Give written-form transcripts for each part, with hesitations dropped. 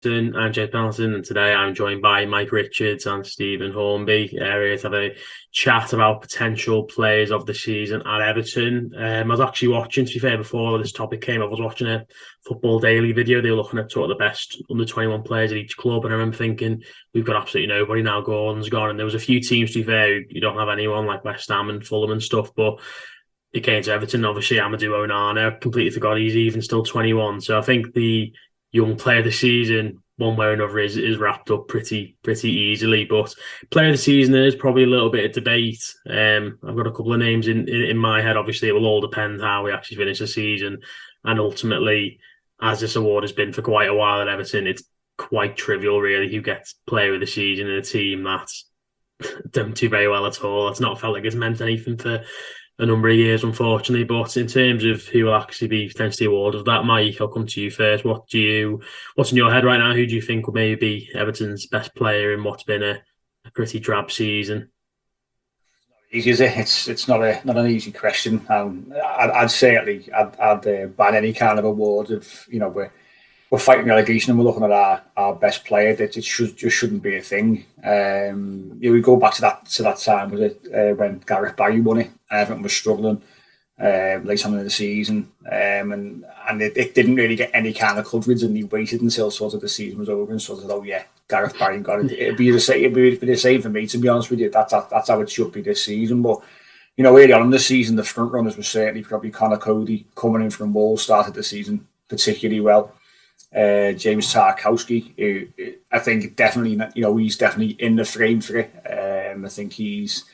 I'm Jake Donaldson, and today I'm joined by Mike Richards and Stephen Hornby. We're here to have a chat about potential players of the season at Everton. I was actually watching, to be fair, before this topic came up, I was watching a Football Daily video. They were looking at sort of the best under 21 players at each club, and I remember thinking, we've got absolutely nobody now. Gordon's gone, and there was a few teams, to be fair, you don't have anyone like West Ham and Fulham and stuff, but it came to Everton. Obviously, Amadou Onana, I completely forgot he's even still 21. So I think the young player of the season, one way or another, is wrapped up pretty easily. But player of the season, there's probably a little bit of debate. I've got a couple of names in my head. Obviously, it will all depend how we actually finish the season, and ultimately, as this award has been for quite a while at Everton, it's quite trivial, really, who gets player of the season in a team that's don't do very well at all. It's not felt like it's meant anything for a number of years, unfortunately. But in terms of who will actually be potentially awarded that, Mike, I'll come to you first. What's in your head right now? Who do you think will maybe be Everton's best player in what's been a pretty drab season? Easy is it? It's not an easy question. I'd certainly I'd ban any kind of award if we're fighting relegation and we're looking at our best player. That it just shouldn't be a thing. We go back to that time was it when Gareth Barry won it. Everton was struggling late on in the season, and it didn't really get any kind of coverage, and he waited until sort of the season was over and sort of, oh yeah, Gareth Barry got it. It'd be the same for me, to be honest with you. That's how it should be this season. But early on in the season, the front runners were certainly probably Connor Cody coming in from Wolves started the season particularly well. James Tarkowski, who I think definitely, he's definitely in the frame for it. I think he's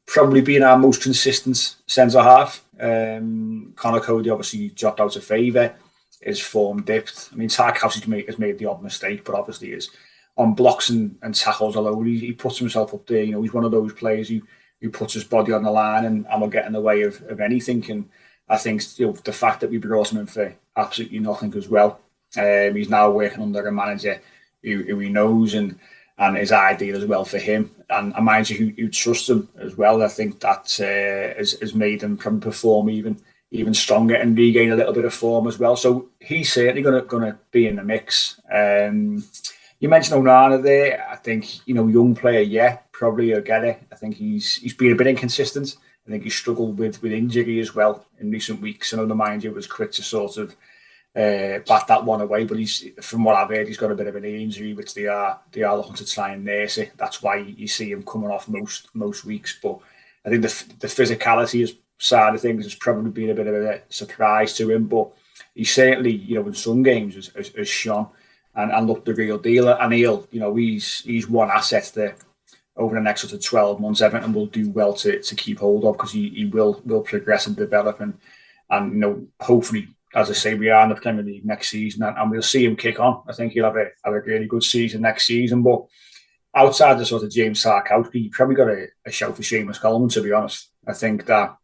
probably been our most consistent centre half. Connor Cody obviously dropped out of favour. His form dipped. I mean, Tarkowski has made the odd mistake, but obviously is on blocks and tackles alone. He puts himself up there. He's one of those players who puts his body on the line and will get in the way of anything. And I think the fact that we brought him in for absolutely nothing as well. He's now working under a manager who he knows and is ideal as well for him, and a manager who trusts him as well. I think that has made him probably perform even stronger and regain a little bit of form as well. So he's certainly going to be in the mix. You mentioned Onana there. I think young player, yeah, probably a get it. I think he's been a bit inconsistent. I think he struggled with injury as well in recent weeks. I know the manager was quick to sort of bat that one away, but from what I've heard, he's got a bit of an injury, which they are looking to try and nurse it. That's why you see him coming off most weeks. But I think the physicality side of things has probably been a bit of a surprise to him. But he certainly, in some games has shone and looked the real deal. And he's one asset that over the next sort of 12 months, Everton will do well to keep hold of, because he will progress and develop and hopefully, as I say, we are in the Premier League next season, and we'll see him kick on. I think he'll have a really good season next season. But outside the sort of James Tarkowski, you probably got a shout for Seamus Coleman, to be honest. I think that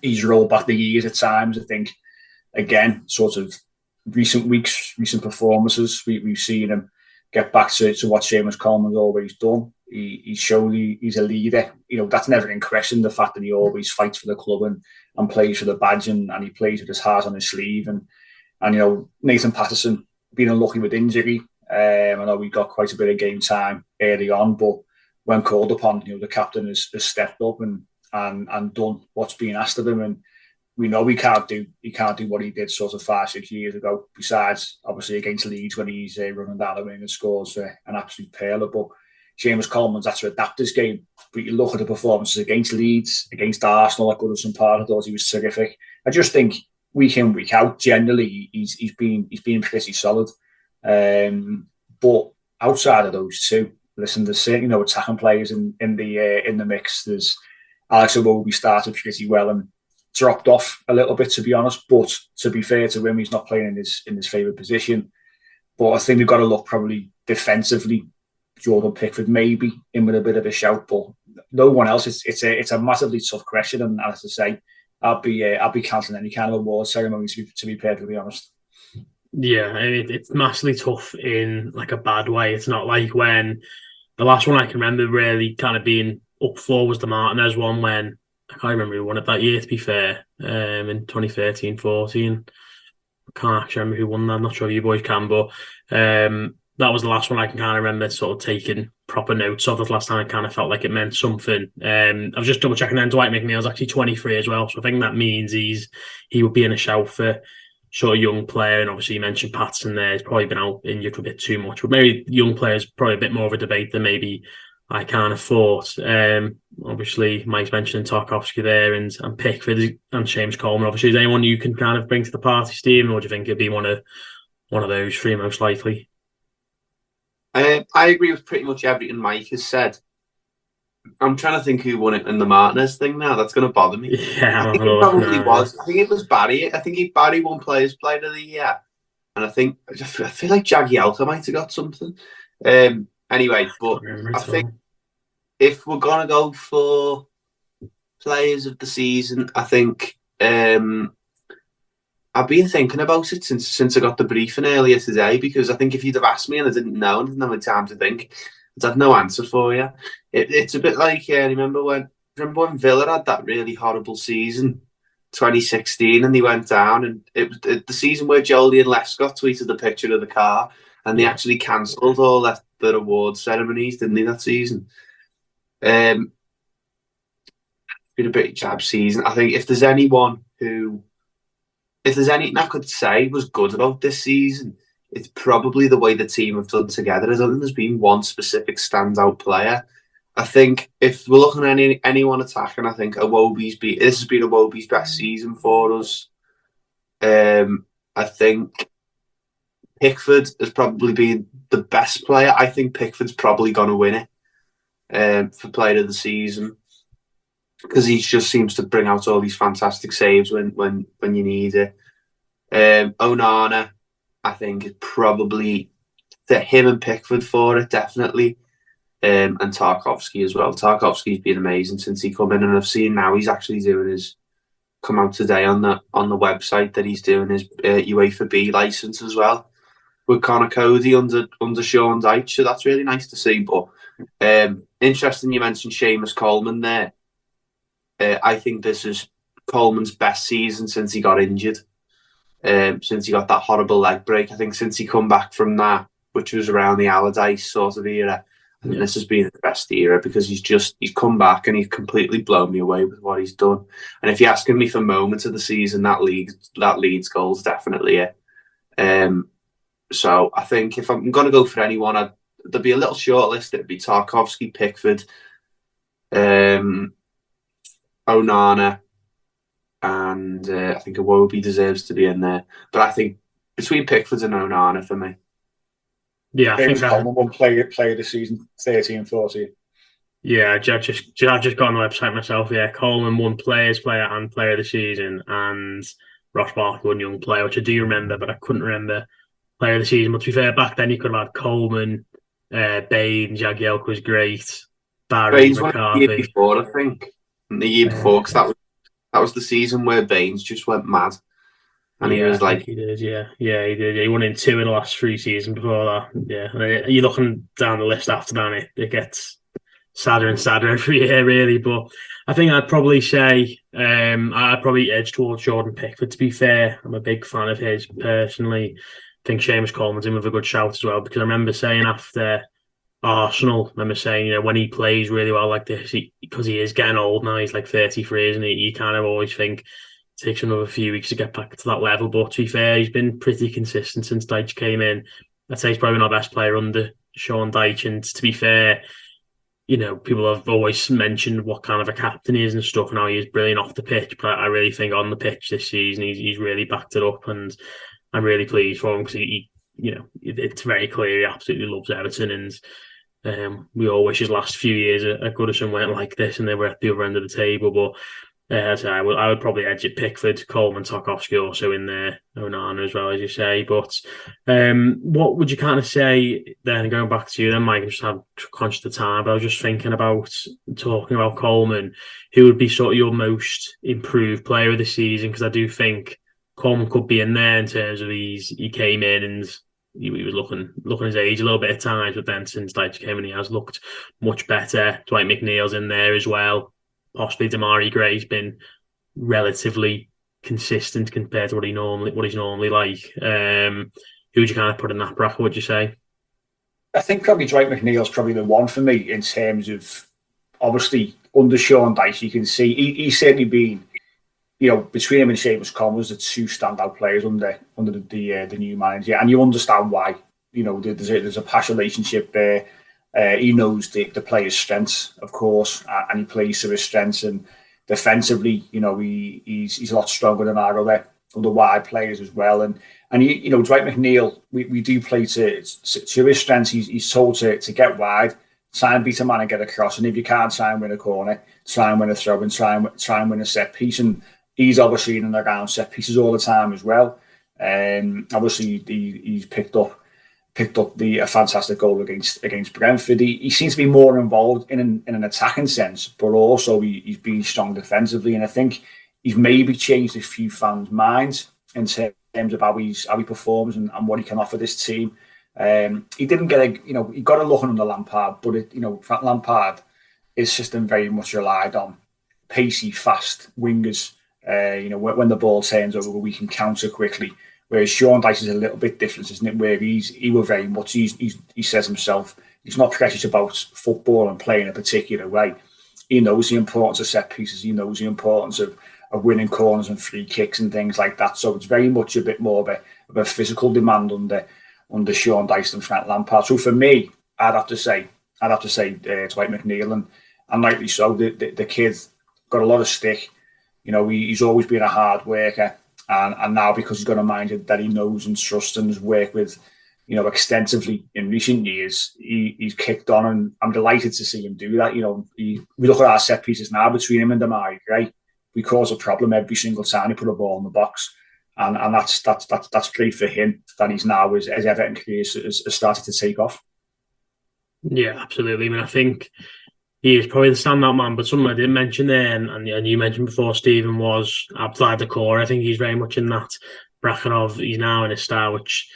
he's rolled back the years at times. I think, again, sort of recent weeks, recent performances, we've seen him get back to what Seamus Coleman's always done. He's shown he's a leader. That's never in question, the fact that he always fights for the club and plays for the badge, and he plays with his heart on his sleeve. And Nathan Patterson being unlucky with injury. I know we got quite a bit of game time early on, but when called upon, the captain has stepped up and done what's being asked of him. And we know he can't do what he did sort of 5-6 years ago. Besides, obviously against Leeds when he's running down the wing and scores an absolute pearler. But Seamus Coleman's had to adapt his game. But you look at the performances against Leeds, against Arsenal at Goodison Park, I thought he was terrific. I just think week in, week out, generally he's been pretty solid. But outside of those two, listen, there's certainly no attacking players in the mix. There's Alex Iwobi started pretty well and dropped off a little bit, to be honest. But to be fair to him, he's not playing in his favourite position. But I think we've got to look probably defensively. Jordan Pickford maybe in with a bit of a shout, but no one else. It's a massively tough question, and as I say, I'll be cancelling any kind of award ceremony to be perfectly honest. Yeah, I mean, it's massively tough in like a bad way. It's not like when the last one I can remember really kind of being up for was the Martinez one, when I can't remember who won it that year, to be fair, in 2013-14. I can't actually remember who won that. I'm not sure if you boys can, but that was the last one I can kind of remember sort of taking proper notes of. The last time I kind of felt like it meant something. I was just double checking then. Dwight McNeil's actually 23 as well, so I think that means he would be in a shout for sort of young player. And obviously you mentioned Patson there. He's probably been out injured a bit too much, but maybe young players probably a bit more of a debate than maybe I kind of thought. Obviously Mike's mentioning Tarkowski there and Pickford and James Coleman. Obviously, is anyone you can kind of bring to the party, Stephen, or do you think it'd be one of those three most likely? I agree with pretty much everything Mike has said. I'm trying to think who won it in the Martinez thing now. That's going to bother me. Yeah, I I'm think having a it look probably now. was. I think it was Barry. I think Barry won Players Player of the Year. And I feel like Jagielka might have got something. Anyway, Can't but remember I at think all. if we're going to go for Players of the Season, I think I've been thinking about it since I got the briefing earlier today, because I think if you'd have asked me and I didn't know and didn't have time to think, I'd have no answer for you. It's a bit like remember when Villa had that really horrible season, 2016, and they went down, and it was the season where Jolie and Lescott tweeted the picture of the car, and they Yeah, actually cancelled all the award ceremonies, didn't they, that season? Um, been a bit jab season. I think if there's anything I could say was good about this season, it's probably the way the team have done together. I don't think there's been one specific standout player. I think if we're looking at anyone attacking, I think this has been Iwobi's best season for us. I think Pickford has probably been the best player. I think Pickford's probably going to win it for player of the season, because he just seems to bring out all these fantastic saves when you need it. Onana, I think, is probably him and Pickford for it, definitely. And Tarkowski as well. Tarkowski's been amazing since he come in, and I've seen now he's actually doing his come out today on the website that he's doing his UEFA B license as well with Connor Cody under Sean Dyche. So that's really nice to see. But interesting you mentioned Seamus Coleman there. I think this is Coleman's best season since he got injured. Since he got that horrible leg break. I think since he come back from that, which was around the Allardyce sort of era, I think yeah, this has been the best era, because he's come back and he's completely blown me away with what he's done. And if you're asking me for moments of the season, that Leeds goal is definitely it. So I think if I'm going to go for anyone, there'd be a little short list. It'd be Tarkowski, Pickford, Onana, and I think Iwobi deserves to be in there. But I think between Pickford and Onana for me. yeah. I think James that. Coleman won player of the season 13-14. Yeah, I just got on the website myself. Yeah, Coleman won player and player of the season, and Ross Barkley won young player, which I do remember, but I couldn't remember player of the season. But to be fair, back then you could have had Coleman, Bain, Jagielka was great, Barry, Baines won it the year McCarthy. before, I think. And the year before, because Uh, that was the season where Baines just went mad. And he Yeah, was I think like, he did. Yeah, he did. He won in two of the last three seasons before that. Yeah, and you're looking down the list after that, it gets sadder and sadder every year, really. But I think I'd probably say I'd probably edge towards Jordan Pickford. To be fair, I'm a big fan of his personally. I think Seamus Coleman's in with a good shout as well, because I remember saying after Arsenal, I remember saying, when he plays really well like this, because he is getting old now, he's like 33, isn't he? You kind of always think it takes another few weeks to get back to that level. But to be fair, he's been pretty consistent since Dyche came in. I'd say he's probably our best player under Sean Dyche. And to be fair, people have always mentioned what kind of a captain he is and stuff, and how he is brilliant off the pitch. But I really think on the pitch this season, he's really backed it up, and I'm really pleased for him, because it's very clear he absolutely loves Everton, and we all wish his last few years at Goodison weren't like this and they were at the other end of the table. But so I would probably edge it Pickford, Coleman, Tarkowski also in there, Onana as well, as you say. But what would you kind of say then, going back to you then, Mike? I'm just conscious of time, but I was just thinking about talking about Coleman. Who would be sort of your most improved player of the season? Because I do think Coleman could be in there in terms of he came in and he was looking his age a little bit at times, but then since Dyche came in, he has looked much better. Dwight McNeil's in there as well. Possibly Damari Gray's been relatively consistent compared to what he's normally like. Who would you kind of put in that bracket? Would you say? I think probably Dwight McNeil's probably the one for me in terms of, obviously, under Sean Dyche, you can see he's certainly been, between him and Seamus Commons, the two standout players under the new manager, and you understand why. There's a past relationship there. He knows the player's strengths, of course, and he plays to his strengths. And defensively, he's a lot stronger than our other wide players as well. And Dwight McNeil, we do play to his strengths. He's told to get wide, try and beat a man and get across. And if you can't, try and win a corner, try and win a throw, and try and win a set piece. And he's obviously in and around set pieces all the time as well. Obviously, he's picked up a fantastic goal against Brentford. He seems to be more involved in an attacking sense, but also he's been strong defensively. And I think he's maybe changed a few fans' minds in terms of how he performs and what he can offer this team. He didn't get he got a look under Lampard, but Lampard, his system very much relied on pacey, fast wingers. When the ball turns over, we can counter quickly. Whereas Sean Dyche is a little bit different, isn't it? Where he very much, he says himself, he's not precious about football and playing a particular way. He knows the importance of set pieces. He knows the importance of winning corners and free kicks and things like that. So it's very much a bit more of a physical demand under Sean Dyche than Frank Lampard. So for me, I'd have to say Dwight McNeil, and rightly so. The kid got a lot of stick. He's always been a hard worker. And now, because he's got a mind that he knows and trusts and has worked with, extensively in recent years, he's kicked on, and I'm delighted to see him do that. We look at our set pieces now between him and Damari Gray. We cause a problem every single time he put a ball in the box, and that's great for him that he's now, as Everton career has started to take off. Yeah, absolutely. I mean, I think he is probably the standout man, but something I didn't mention there, and you mentioned before, Stephen, was Abdoulaye Doucouré. I think he's very much in that bracket of, he's now in a style which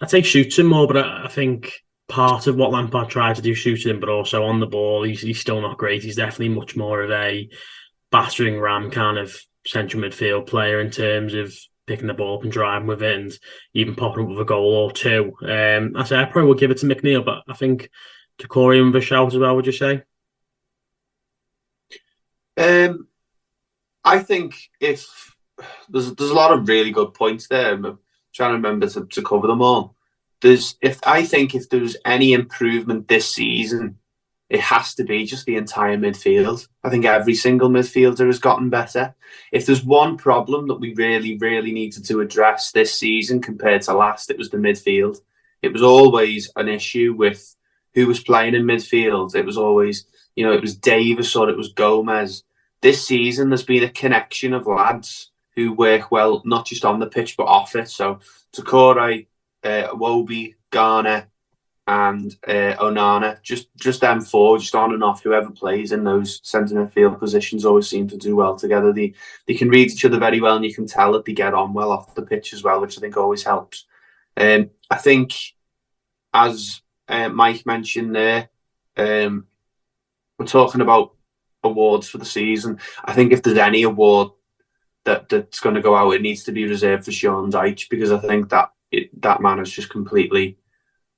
I think shoots him more, but I think part of what Lampard tried to do shoots him, but also on the ball, he's still not great. He's definitely much more of a battering ram kind of central midfield player in terms of picking the ball up and driving with it, and even popping up with a goal or two. I probably would give it to McNeil, but I think Doucouré in the shout as well, would you say? I think if there's a lot of really good points there. I'm trying to remember to cover them all. I think if there was any improvement this season, it has to be just the entire midfield. I think every single midfielder has gotten better. If there's one problem that we really, really needed to address this season compared to last, it was the midfield. It was always an issue with who was playing in midfield. It was always, it was Davis or it was Gomez. This season, there's been a connection of lads who work well, not just on the pitch, but off it. So Doucouré, Iwobi, Garner, and Onana, just them four, just on and off, whoever plays in those centre midfield positions always seem to do well together. They can read each other very well, and you can tell that they get on well off the pitch as well, which I think always helps. I think, as Mike mentioned there, we're talking about awards for the season. I think if there's any award that's going to go out, it needs to be reserved for Sean Dyche, because I think that man has just completely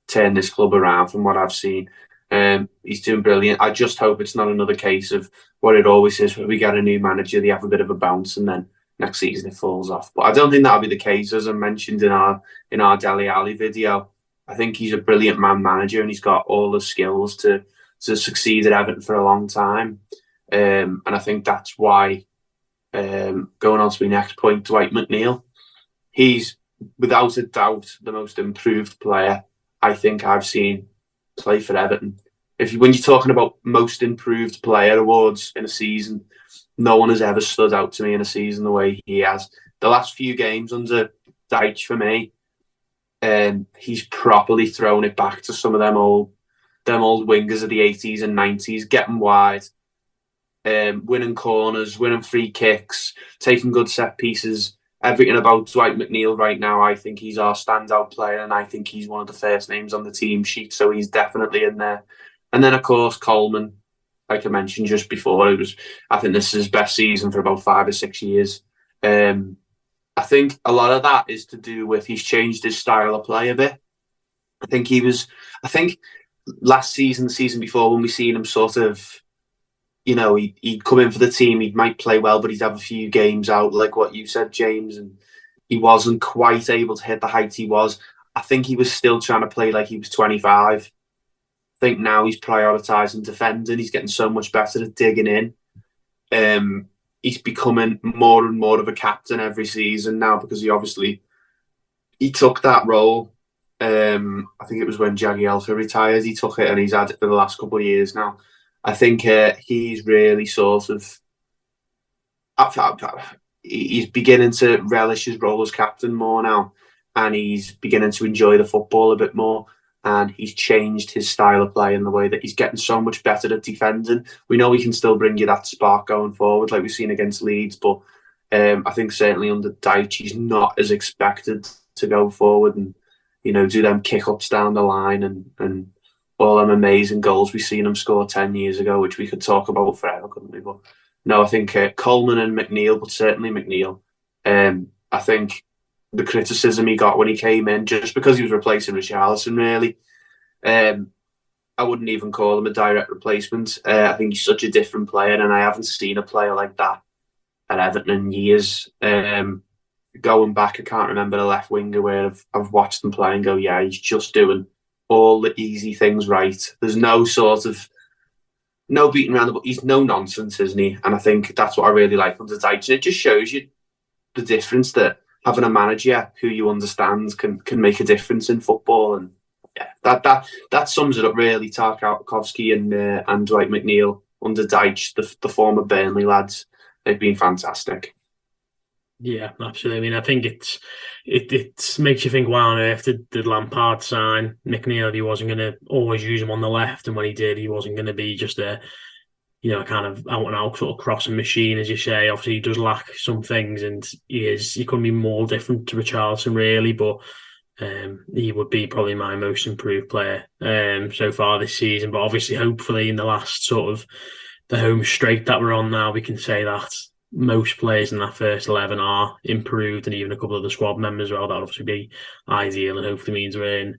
turned this club around from what I've seen. He's doing brilliant. I just hope it's not another case of what it always is, where we get a new manager, they have a bit of a bounce, and then next season it falls off. But I don't think that'll be the case. As I mentioned in our Dele Alli video, I think he's a brilliant manager, and he's got all the skills to succeed at Everton for a long time. And I think that's why, going on to my next point, Dwight McNeil, he's without a doubt the most improved player I think I've seen play for Everton. When you're talking about most improved player awards in a season, no one has ever stood out to me in a season the way he has. The last few games under Dyche for me, he's properly thrown it back to some of them old wingers of the 80s and 90s, getting wide, winning corners, winning free kicks, taking good set pieces. Everything about Dwight McNeil right now, I think he's our standout player, and I think he's one of the first names on the team sheet, so he's definitely in there. And then, of course, Coleman, like I mentioned just before, I think this is his best season for about 5 or 6 years. I think a lot of that is to do with he's changed his style of play a bit. I think he was. I think last season, the season before, when we seen him sort of, he'd come in for the team, he might play well, but he'd have a few games out, like what you said, James, and he wasn't quite able to hit the height he was. I think he was still trying to play like he was 25. I think now he's prioritising defending. He's getting so much better at digging in. He's becoming more and more of a captain every season now because he took that role. I think it was when Jagielka retired. He took it and he's had it for the last couple of years now. I think he's really sort of he's beginning to relish his role as captain more now, and he's beginning to enjoy the football a bit more. And he's changed his style of play in the way that he's getting so much better at defending. We know he can still bring you that spark going forward, like we've seen against Leeds, but I think certainly under Dyche, he's not as expected to go forward and do them kick ups down the line and all them amazing goals we've seen him score 10 years ago, which we could talk about forever, couldn't we? But no, I think Coleman and McNeil, but certainly McNeil. I think the criticism he got when he came in, just because he was replacing Richarlison, really, I wouldn't even call him a direct replacement. I think he's such a different player, and I haven't seen a player like that at Everton in years. Going back, I can't remember a left winger where I've watched him play and go, yeah, he's just doing all the easy things right. There's no beating around the bush. He's no nonsense, isn't he? And I think that's what I really like under Dyche. And it just shows you the difference that having a manager who you understand can make a difference in football. And yeah, that sums it up really. Tarkowski and Dwight McNeil under Dyche, the former Burnley lads, they've been fantastic. Yeah, absolutely. I mean, I think it makes you think, why on earth did Lampard sign McNeil if he wasn't going to always use him on the left, and when he did, he wasn't going to be just a kind of out and out sort of crossing machine, as you say. Obviously, he does lack some things, and he couldn't be more different to Richarlison, really, but he would be probably my most improved player so far this season. But obviously, hopefully, in the last sort of the home straight that we're on now, we can say that most players in that first 11 are improved, and even a couple of the squad members as well. That would obviously be ideal, and hopefully means we're in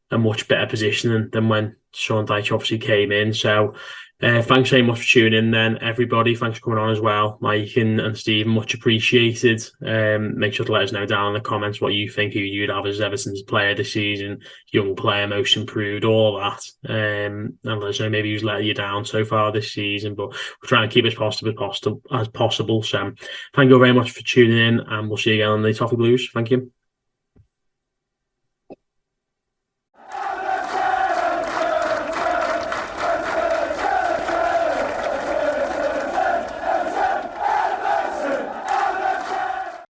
a much better position than when Sean Dyche obviously came in. So thanks very much for tuning in then, everybody. Thanks for coming on as well, Mike and Stephen, much appreciated. Make sure to let us know down in the comments what you think, who you'd have as Everton's player this season, young player, most improved, all that. And let us know maybe who's let you down so far this season, but we're trying to keep it as positive as possible. So thank you very much for tuning in, and we'll see you again on the Toffee Blues. Thank you.